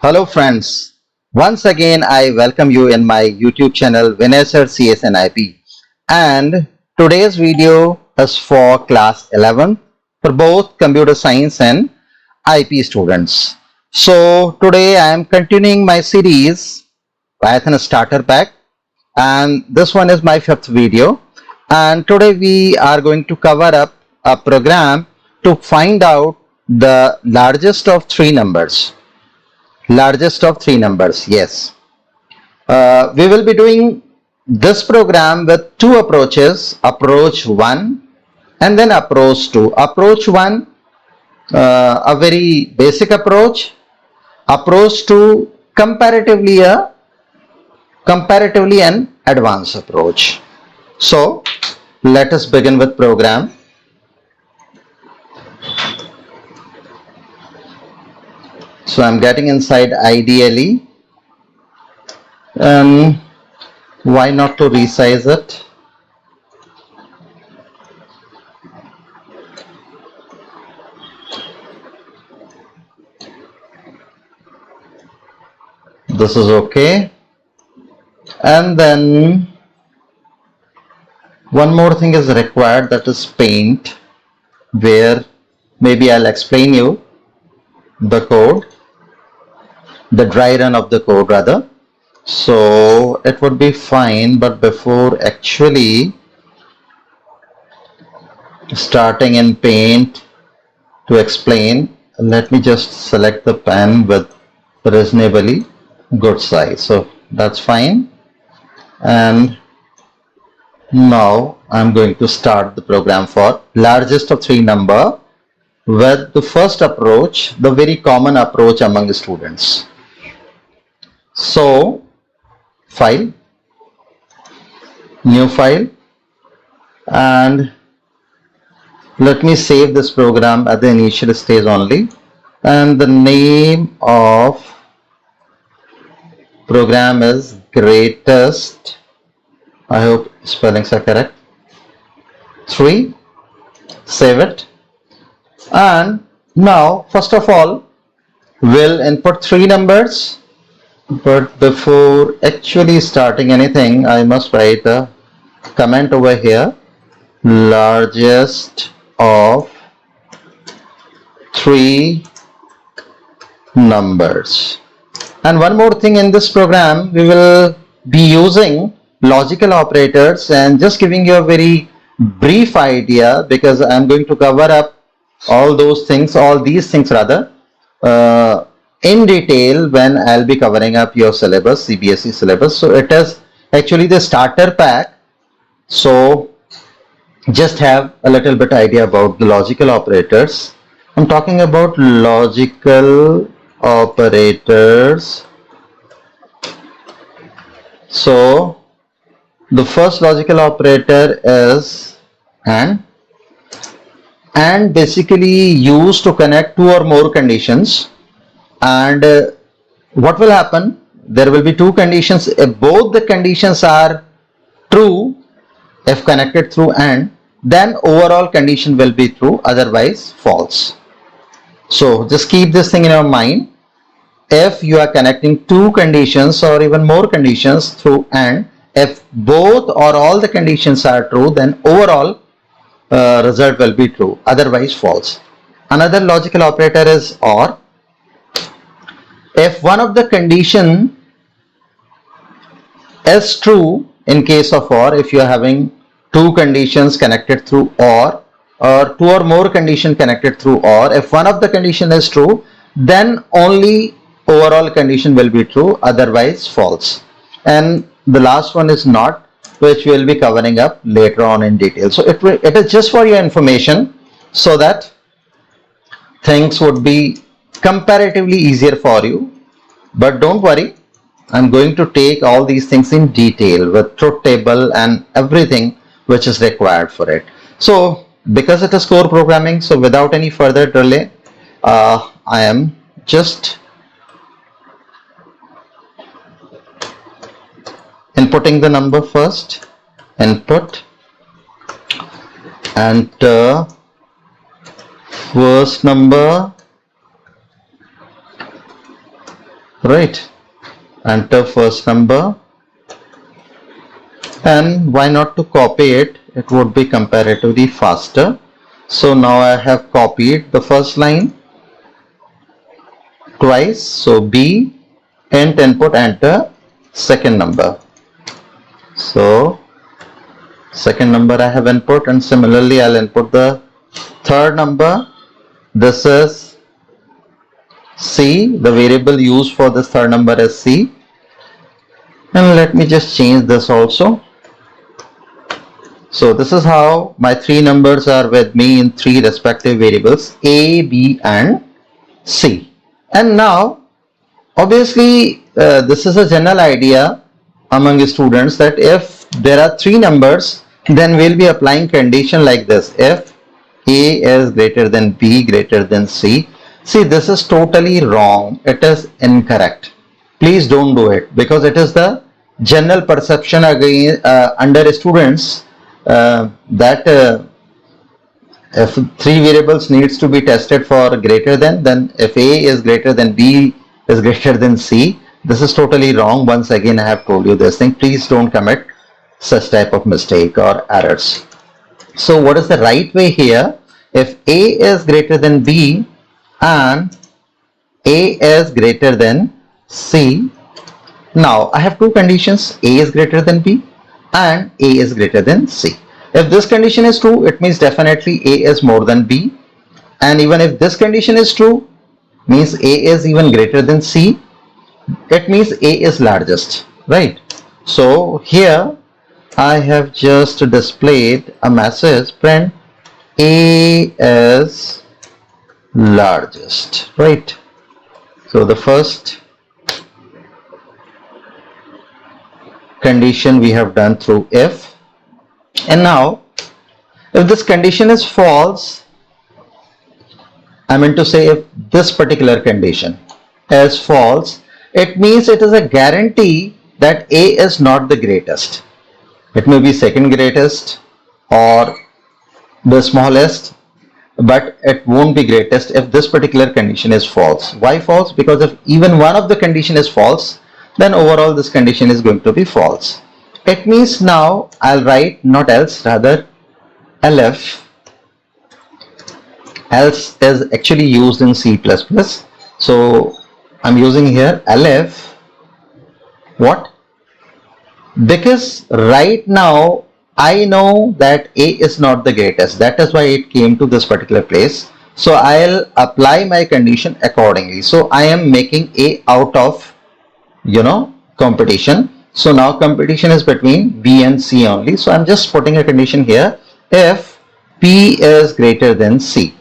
Hello friends, once again I welcome you in my YouTube channel Vinayasar CS and IP, and today's video is for class 11 for both computer science and IP students. So today I am continuing my series Python Starter Pack, and this one is my fifth video, and today we are going to cover up a program to find out the largest of three numbers. Yes. We will be doing this program with two approaches, approach 1 and then approach 2. Approach 1, a very basic approach. Approach 2, comparatively an advanced approach. So let us begin with program. So I'm getting inside IDLE. Why not to resize it? This is okay. And then one more thing is required, that is paint, where maybe I'll explain you the code, the dry run of the code rather. So it would be fine, but before actually starting in paint to explain, let me just select the pen with reasonably good size. So that's fine. And now I'm going to start the program for largest of three number with the first approach, the very common approach among the students. So file, new file, and let me save this program at the initial stage only, and the name of program is greatest, I hope spellings are correct, 3. Save it. And now first of all we'll input three numbers, but before actually starting anything I must write a comment over here, largest of three numbers. And one more thing, in this program we will be using logical operators, and just giving you a very brief idea because I'm going to cover up all these things rather in detail when I'll be covering up your syllabus, CBSE syllabus. So it is actually the starter pack, so just have a little bit idea about the logical operators. I'm talking about logical operators. So the first logical operator is AND basically used to connect two or more conditions. And what will happen, there will be two conditions. If both the conditions are true, if connected through AND, then overall condition will be true, otherwise false. So just keep this thing in your mind. If you are connecting two conditions or even more conditions through AND, if both or all the conditions are true, then overall result will be true, otherwise false. Another logical operator is OR. If one of the condition is true, in case of OR, if you are having two conditions connected through OR two or more condition connected through OR, if one of the condition is true, then only overall condition will be true, otherwise false. And the last one is NOT, which we will be covering up later on in detail. So it is just for your information, so that things would be comparatively easier for you. But don't worry, I'm going to take all these things in detail with truth table and everything which is required for it. So because it is core programming, so without any further delay, I am just inputting the number first. Input, enter first number, right? Enter first number, and why not to copy it? It would be comparatively faster. So now I have copied the first line twice. So B, int input, enter second number. So second number I have input, and similarly I'll input the third number. This is C. The variable used for this third number is C. And let me just change this also. So this is how my three numbers are with me in three respective variables A, B and C. And now obviously this is a general idea among students that if there are three numbers, then we'll be applying condition like this: if A is greater than B greater than C. See, this is totally wrong. It is incorrect. Please don't do it, because it is the general perception again under students that if three variables needs to be tested for greater than, then if A is greater than B is greater than C. This is totally wrong. Once again I have told you this thing. Please don't commit such type of mistake or errors. So what is the right way here? If A is greater than B and A is greater than C, now I have two conditions: A is greater than B and A is greater than C. If this condition is true, it means definitely A is more than B, and even if this condition is true, means A is even greater than C, it means A is largest, right? So here I have just displayed a message: print A is largest, right? So the first condition we have done through if. And now if this condition is false, I mean to say if this particular condition is false, it means it is a guarantee that A is not the greatest. It may be second greatest or the smallest, but it won't be greatest if this particular condition is false. Why false? Because if even one of the condition is false, then overall this condition is going to be false. It means now I'll write not else, rather elif. Else is actually used in C++. So I'm using here elif. What? Because right now I know that A is not the greatest. That is why it came to this particular place. So I'll apply my condition accordingly. So I am making A out of, competition. So now competition is between B and C only. So I'm just putting a condition here: if P is greater than C,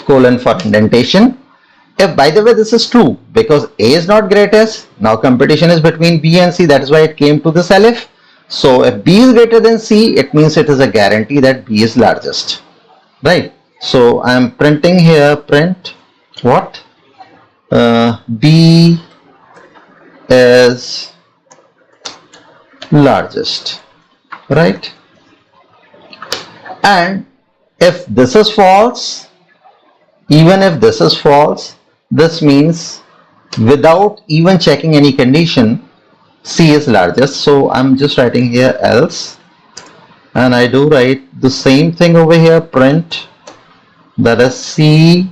colon for indentation. If, by the way, this is true because A is not greatest, now competition is between B and C, that is why it came to this elif. So if B is greater than C, it means it is a guarantee that B is largest, right? So I am printing here, print what? B is largest, right? And if this is false, even if this is false, this means without even checking any condition, C is largest. So I'm just writing here else, and I do write the same thing over here, print, that is C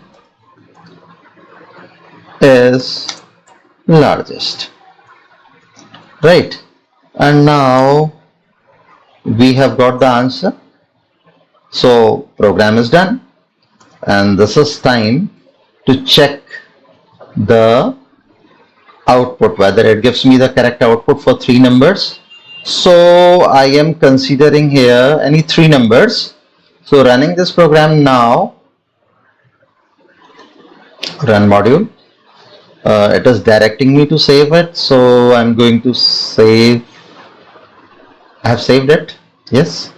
is largest, right? And now we have got the answer. So program is done, and this is time to check the output, whether it gives me the correct output for three numbers. So I am considering here any three numbers. So running this program now, run module, it is directing me to save it. So I'm going to save. I have saved it, yes,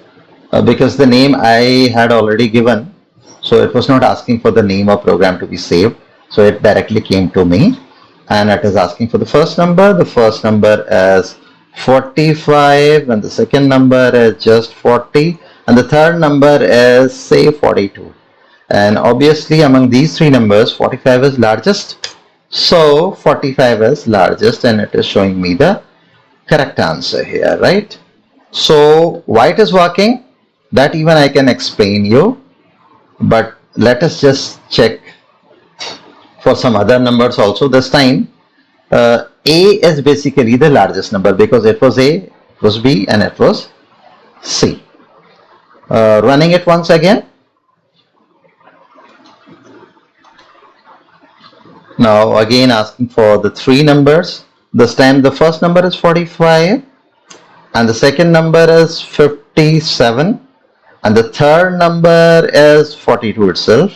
because the name I had already given, so it was not asking for the name of program to be saved. So it directly came to me, and it is asking for the first number. The first number is 45, and the second number is just 40, and the third number is say 42. And obviously among these three numbers, 45 is largest. So 45 is largest and it is showing me the correct answer here, right? So why it is working, that even I can explain you, but let us just check for some other numbers also. This time A is basically the largest number because it was A, it was B and it was C. Running it once again. Now again asking for the three numbers. This time the first number is 45 and the second number is 57 and the third number is 42 itself.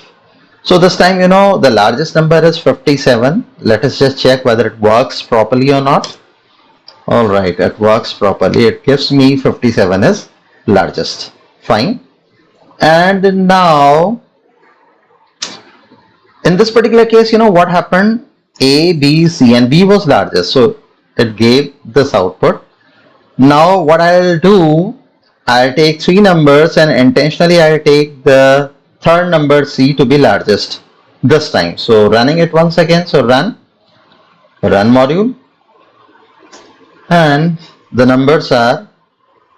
So this time, the largest number is 57. Let us just check whether it works properly or not. Alright, it works properly. It gives me 57 is largest. Fine. And now, in this particular case, what happened? A, B, C and B was largest. So it gave this output. Now what I'll do, I'll take three numbers and intentionally I'll take the third number C to be largest this time. So running it once again. So run module, and the numbers are,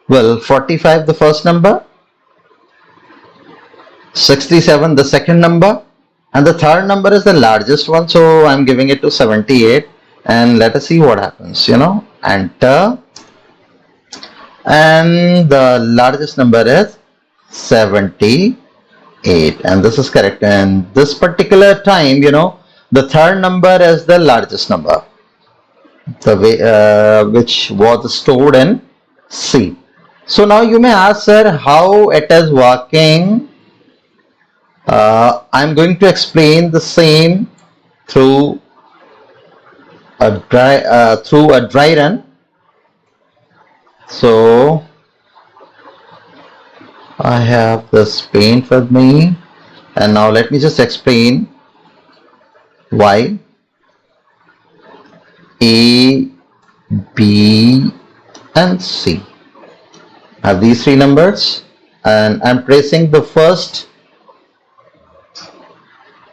well, 45 the first number, 67 the second number, and the third number is the largest one, so I'm giving it to 78. And let us see what happens. Enter, and the largest number is 78 and this is correct. And this particular time, the third number is the largest number, the way which was stored in C. So now you may ask, sir, how it is working. I'm going to explain the same through a dry run. So I have this paint with me, and now let me just explain why A, B and C. I have these three numbers and I'm tracing the first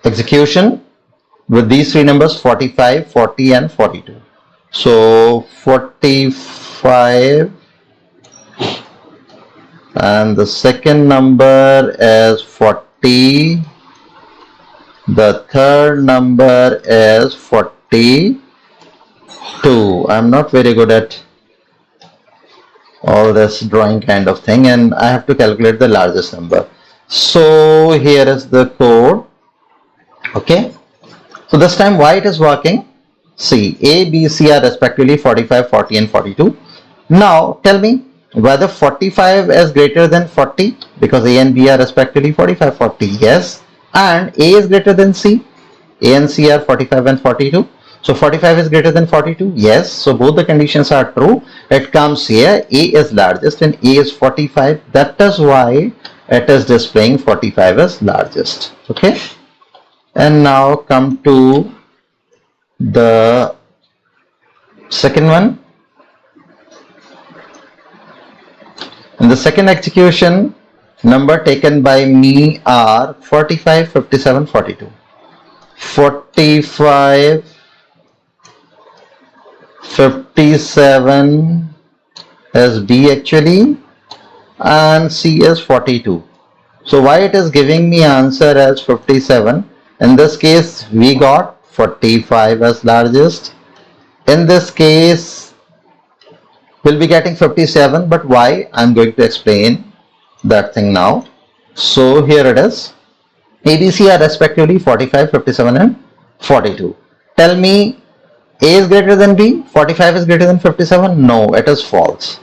execution with these three numbers, 45, 40 and 42. So 45 and the second number is 40, the third number is 42. I'm not very good at all this drawing kind of thing, and I have to calculate the largest number. So here is the code. Okay, so this time why it is working? See, A, B, C are respectively 45, 40 and 42. Now tell me whether 45 is greater than 40, because A and B are respectively 45, 40. Yes. And A is greater than C. A and C are 45 and 42. So 45 is greater than 42. Yes. So both the conditions are true. It comes here. A is largest and A is 45. That is why it is displaying 45 as largest. Okay. And now come to the second one. In the second execution, number taken by me are 45, 57, 42. 45, 57 is B actually, and C is 42. So why it is giving me answer as 57? In this case, we got 45 as largest. In this case, we'll be getting 57, but why? I'm going to explain that thing now. So here it is. A, B, C are respectively 45, 57 and 42. Tell me, A is greater than B, 45 is greater than 57? No, it is false.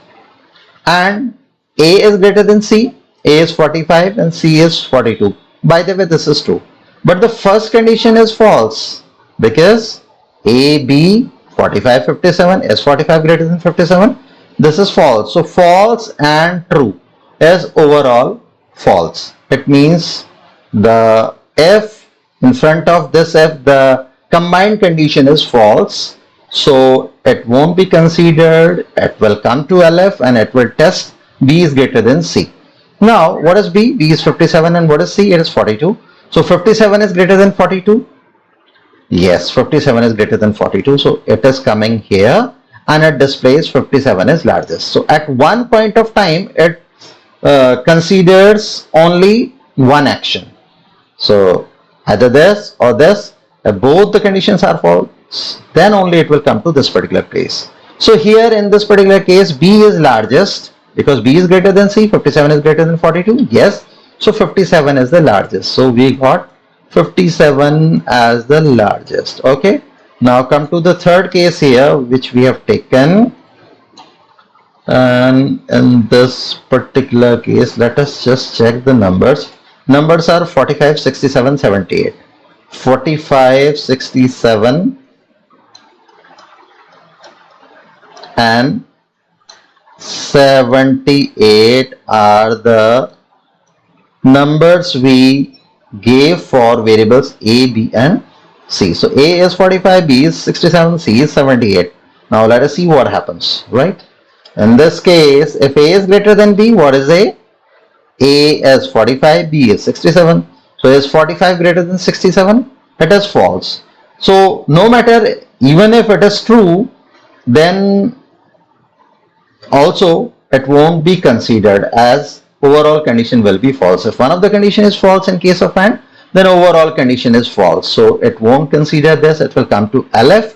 And A is greater than C, A is 45 and C is 42. By the way, this is true. But the first condition is false because A, B, 45, 57 is 45 greater than 57. This is false. So false and true is overall false. It means the F in front of this F, the combined condition is false. So it won't be considered. It will come to LF and it will test B is greater than C. Now what is B? B is 57 and what is C? It is 42. So 57 is greater than 42. Yes, 57 is greater than 42. So it is coming here and it displays 57 is largest. So at one point of time, it considers only one action. So either this or this, if both the conditions are false, then only it will come to this particular case. So here in this particular case, B is largest because B is greater than C, 57 is greater than 42. Yes, so 57 is the largest. So we got 57 as the largest. Okay, now come to the third case here, which we have taken. And in this particular case, let us just check the numbers. Numbers are 45, 67, 78. 45, 67 and 78 are the numbers we gave for variables A, B and C. So A is 45, B is 67, C is 78. Now let us see what happens, right? In this case, if A is greater than B, what is A? A is 45, B is 67. So is 45 greater than 67? It is false. So no matter, even if it is true, then also it won't be considered as overall condition will be false. If one of the condition is false in case of AND, then overall condition is false. So it won't consider this. It will come to LF.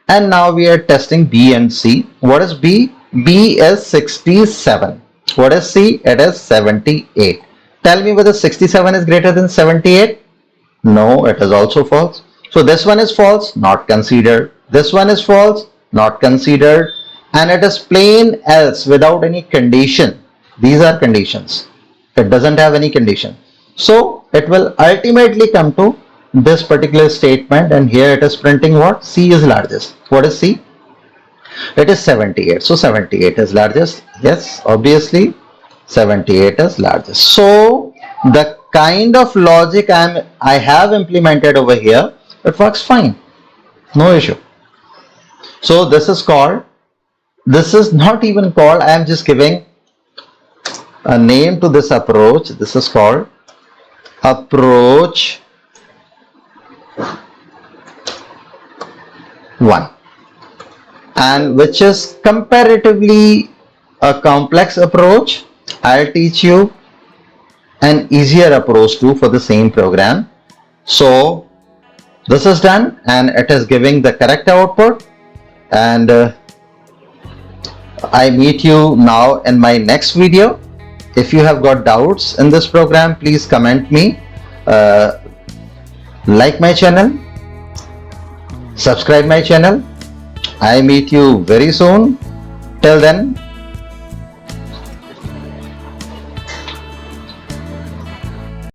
And now we are testing B and C. What is B? B is 67. What is C? It is 78. Tell me whether 67 is greater than 78. No, it is also false. So this one is false, not considered. This one is false, not considered. And it is plain else without any condition. These are conditions. It doesn't have any condition. So it will ultimately come to this particular statement, and here it is printing what? C is largest. What is C? It is 78. So 78 is largest. Yes, obviously 78 is largest. So the kind of logic I have implemented over here, it works fine. No issue. So this is called, this is not even called, I am just giving a name to this approach. This is called approach 1, and which is comparatively a complex approach. I'll teach you an easier approach too for the same program. So this is done and it is giving the correct output, and I meet you now in my next video. If you have got doubts in this program, please comment me, like my channel, subscribe my channel. I meet you very soon. Till then,